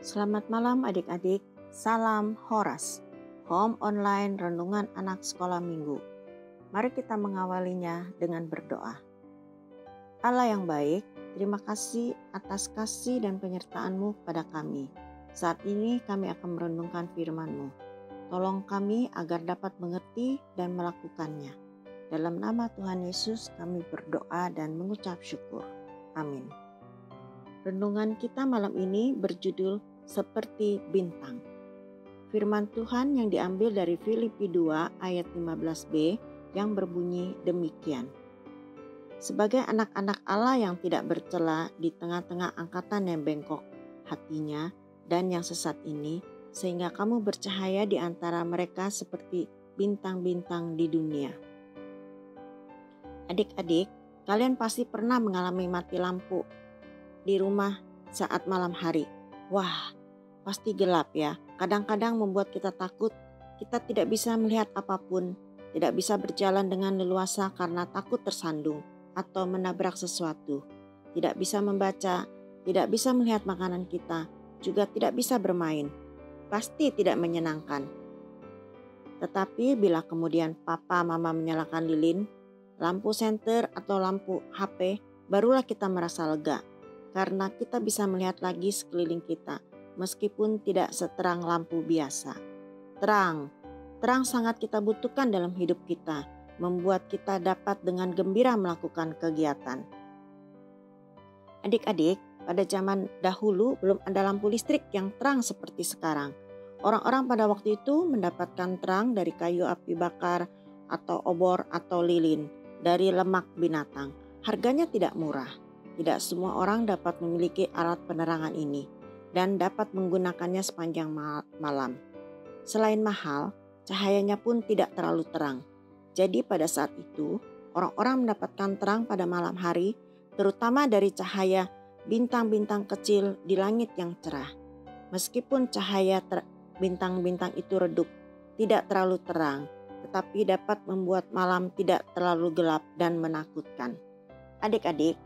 Selamat malam adik-adik, salam Horas, Home Online Renungan Anak Sekolah Minggu. Mari kita mengawalinya dengan berdoa. Allah yang baik, terima kasih atas kasih dan penyertaan-Mu kepada kami. Saat ini kami akan merenungkan firman-Mu. Tolong kami agar dapat mengerti dan melakukannya. Dalam nama Tuhan Yesus kami berdoa dan mengucap syukur. Amin. Renungan kita malam ini berjudul Seperti Bintang. Firman Tuhan yang diambil dari Filipi 2 ayat 15b yang berbunyi demikian. Sebagai anak-anak Allah yang tidak bercela di tengah-tengah angkatan yang bengkok hatinya dan yang sesat ini, sehingga kamu bercahaya di antara mereka seperti bintang-bintang di dunia. Adik-adik, kalian pasti pernah mengalami mati lampu di rumah saat malam hari. Wah, pasti gelap ya. Kadang-kadang membuat kita takut. Kita tidak bisa melihat apapun, tidak bisa berjalan dengan leluasa karena takut tersandung atau menabrak sesuatu. Tidak bisa membaca, tidak bisa melihat makanan kita, juga tidak bisa bermain. Pasti tidak menyenangkan. Tetapi bila kemudian papa mama menyalakan lilin, lampu senter atau lampu HP, barulah kita merasa lega. Karena kita bisa melihat lagi sekeliling kita, meskipun tidak seterang lampu biasa. Terang sangat kita butuhkan dalam hidup kita, membuat kita dapat dengan gembira melakukan kegiatan. Adik-adik, pada zaman dahulu belum ada lampu listrik yang terang seperti sekarang. Orang-orang pada waktu itu mendapatkan terang dari kayu api bakar atau obor atau lilin, dari lemak binatang. Harganya tidak murah. Tidak semua orang dapat memiliki alat penerangan ini dan dapat menggunakannya sepanjang malam. Selain mahal, cahayanya pun tidak terlalu terang. Jadi pada saat itu, orang-orang mendapatkan terang pada malam hari, terutama dari cahaya bintang-bintang kecil di langit yang cerah. Meskipun cahaya bintang-bintang itu redup, tidak terlalu terang, tetapi dapat membuat malam tidak terlalu gelap dan menakutkan. Adik-adik,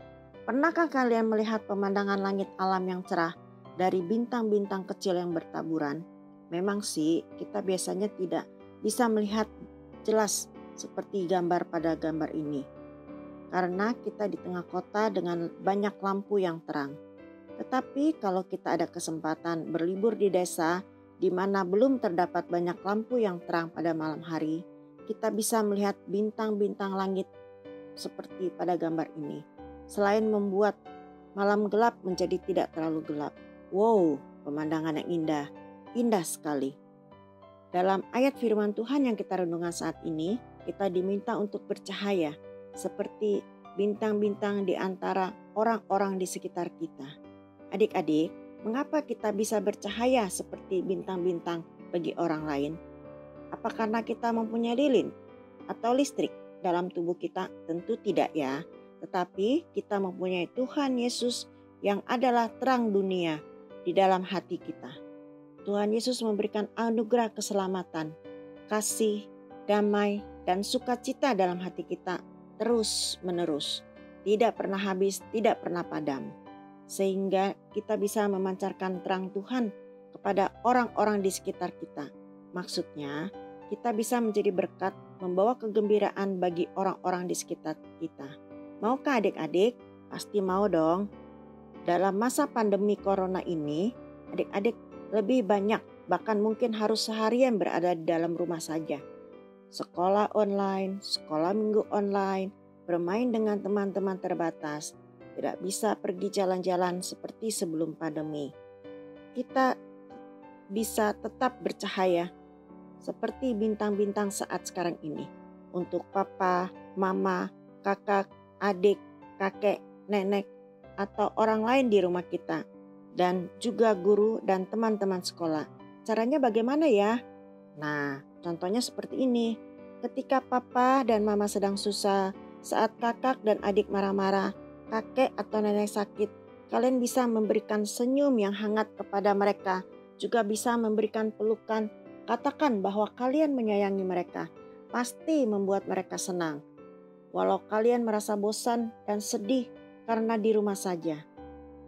pernahkah kalian melihat pemandangan langit alam yang cerah dari bintang-bintang kecil yang bertaburan? Memang sih, kita biasanya tidak bisa melihat jelas seperti gambar pada gambar ini. Karena kita di tengah kota dengan banyak lampu yang terang. Tetapi kalau kita ada kesempatan berlibur di desa di mana belum terdapat banyak lampu yang terang pada malam hari, kita bisa melihat bintang-bintang langit seperti pada gambar ini. Selain membuat malam gelap menjadi tidak terlalu gelap. Wow, pemandangan yang indah sekali. Dalam ayat firman Tuhan yang kita renungkan saat ini, kita diminta untuk bercahaya seperti bintang-bintang di antara orang-orang di sekitar kita. Adik-adik, mengapa kita bisa bercahaya seperti bintang-bintang bagi orang lain? Apa karena kita mempunyai lilin atau listrik dalam tubuh kita? Tentu tidak ya. Tetapi kita mempunyai Tuhan Yesus yang adalah terang dunia di dalam hati kita. Tuhan Yesus memberikan anugerah keselamatan, kasih, damai, dan sukacita dalam hati kita terus menerus. Tidak pernah habis, tidak pernah padam. Sehingga kita bisa memancarkan terang Tuhan kepada orang-orang di sekitar kita. Maksudnya, kita bisa menjadi berkat, membawa kegembiraan bagi orang-orang di sekitar kita. Maukah adik-adik? Pasti mau dong. Dalam masa pandemi corona ini, adik-adik lebih banyak, bahkan mungkin harus seharian berada di dalam rumah saja. Sekolah online, sekolah minggu online, bermain dengan teman-teman terbatas, tidak bisa pergi jalan-jalan seperti sebelum pandemi. Kita bisa tetap bercahaya seperti bintang-bintang saat sekarang ini. Untuk papa, mama, kakak, adik, kakek, nenek, atau orang lain di rumah kita, dan juga guru dan teman-teman sekolah. Caranya bagaimana ya? Nah, contohnya seperti ini. Ketika papa dan mama sedang susah, saat kakak dan adik marah-marah, kakek atau nenek sakit, kalian bisa memberikan senyum yang hangat kepada mereka, juga bisa memberikan pelukan. Katakan bahwa kalian menyayangi mereka, pasti membuat mereka senang. Walau kalian merasa bosan dan sedih karena di rumah saja,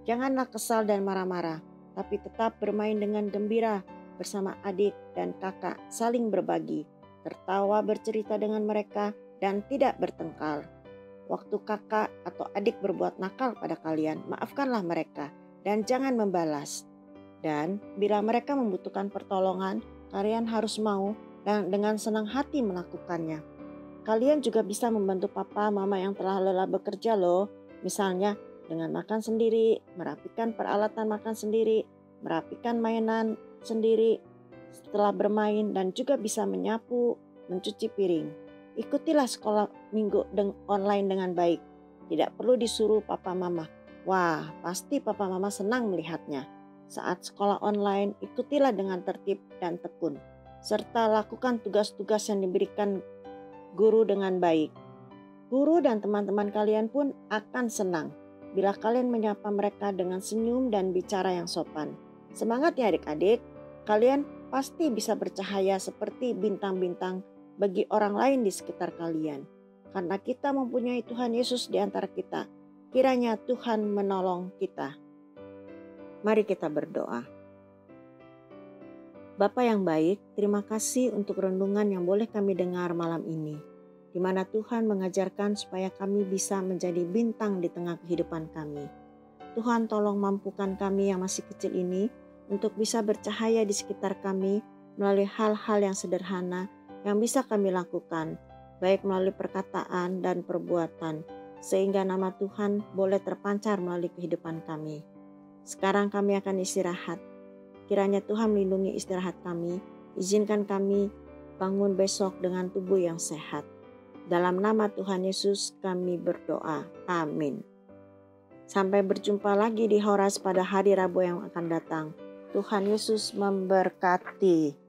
janganlah kesal dan marah-marah. tapi tetap bermain dengan gembira bersama adik dan kakak, saling berbagi, tertawa bercerita dengan mereka, dan tidak bertengkar. Waktu kakak atau adik berbuat nakal pada kalian, maafkanlah mereka dan jangan membalas. Dan bila mereka membutuhkan pertolongan, kalian harus mau dan dengan senang hati melakukannya. Kalian juga bisa membantu papa mama yang telah lelah bekerja loh. Misalnya dengan makan sendiri, merapikan peralatan makan sendiri, merapikan mainan sendiri setelah bermain, dan juga bisa menyapu, mencuci piring. Ikutilah sekolah minggu online dengan baik. Tidak perlu disuruh papa mama. Wah, pasti papa mama senang melihatnya. Saat sekolah online, ikutilah dengan tertib dan tekun, serta lakukan tugas-tugas yang diberikan guru dengan baik. Guru dan teman-teman kalian pun akan senang bila kalian menyapa mereka dengan senyum dan bicara yang sopan. Semangat ya adik-adik, kalian pasti bisa bercahaya seperti bintang-bintang bagi orang lain di sekitar kalian. Karena kita mempunyai Tuhan Yesus di antara kita, kiranya Tuhan menolong kita. Mari kita berdoa. Bapa yang baik, terima kasih untuk renungan yang boleh kami dengar malam ini, di mana Tuhan mengajarkan supaya kami bisa menjadi bintang di tengah kehidupan kami. Tuhan tolong mampukan kami yang masih kecil ini untuk bisa bercahaya di sekitar kami melalui hal-hal yang sederhana yang bisa kami lakukan, baik melalui perkataan dan perbuatan, sehingga nama Tuhan boleh terpancar melalui kehidupan kami. Sekarang kami akan istirahat. Kiranya Tuhan melindungi istirahat kami, izinkan kami bangun besok dengan tubuh yang sehat. Dalam nama Tuhan Yesus kami berdoa. Amin. Sampai berjumpa lagi di Horas pada hari Rabu yang akan datang. Tuhan Yesus memberkati.